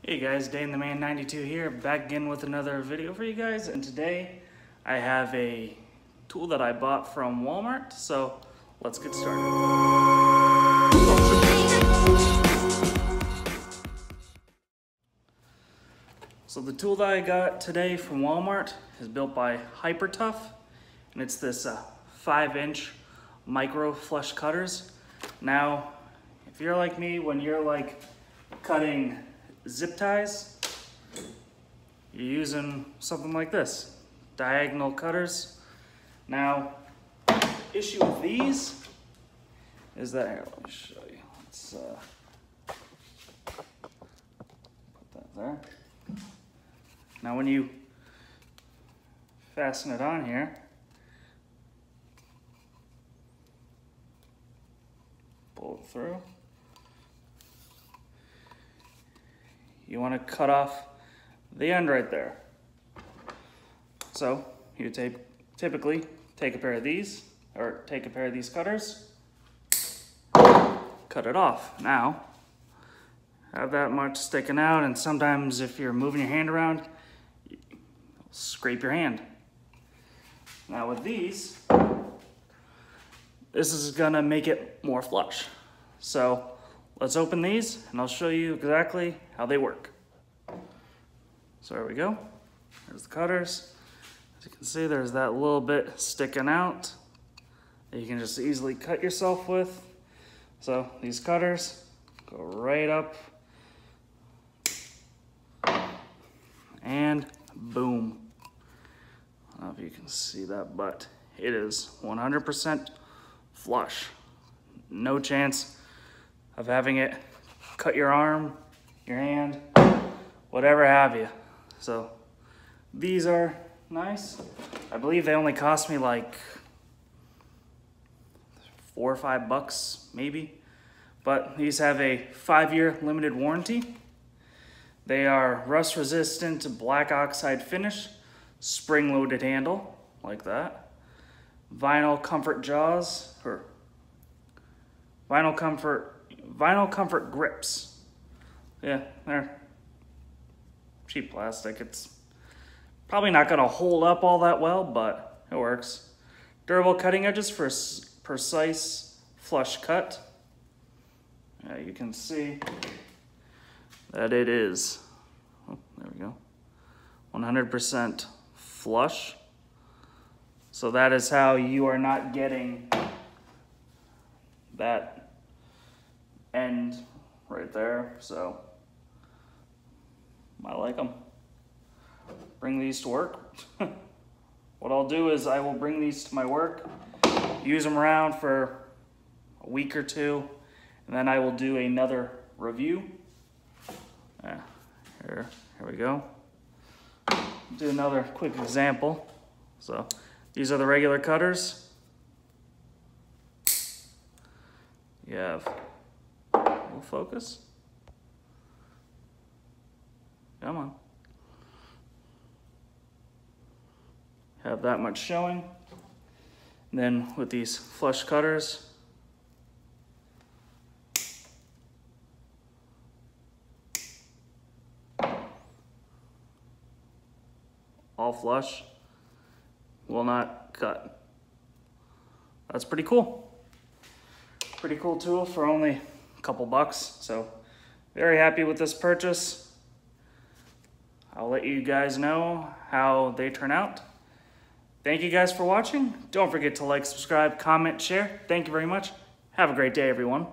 Hey guys, Dane the Man 92 here, back again with another video for you guys, and today I have a tool that I bought from Walmart, so let's get started. So the tool that I got today from Walmart is built by Hypertough, and it's this 5-inch micro flush cutters. Now, if you're like me, when you're like cutting zip ties, you're using something like this, diagonal cutters. Now, issue with these is that, here, let me show you. Let's put that there. Now when you fasten it on here, pull it through. You want to cut off the end right there. So you typically take a pair of these, or take a pair of these cutters, cut it off. Now, have that much sticking out, and sometimes if you're moving your hand around, you'll scrape your hand. Now with these, this is gonna make it more flush. So let's open these and I'll show you exactly how they work. So there we go. There's the cutters. As you can see, there's that little bit sticking out that you can just easily cut yourself with. So these cutters go right up and boom. I don't know if you can see that, but it is 100% flush. No chance of having it cut your arm, your hand, whatever have you. So these are nice. I believe they only cost me like $4 or $5 maybe, but these have a 5-year limited warranty. They are rust resistant, black oxide finish, spring loaded handle like that, vinyl comfort jaws, or vinyl comfort grips. Yeah, they're cheap plastic. It's probably not gonna hold up all that well, but it works. Durable cutting edges for precise flush cut. You can see that it is, oh, there we go, 100% flush. So that is how you are not getting that end right there. So I like them. Bring these to work. What I'll do is I will bring these to my work, use them around for a week or two, and then I will do another review. Here we go. Do another quick example. So these are the regular cutters. You have, will focus. Come on. Have that much showing. And then with these flush cutters, all flush, will not cut. That's pretty cool. Pretty cool tool for only a couple bucks. So very happy with this purchase. I'll let you guys know how they turn out. Thank you guys for watching. Don't forget to like, subscribe, comment, share. Thank you very much. Have a great day, everyone.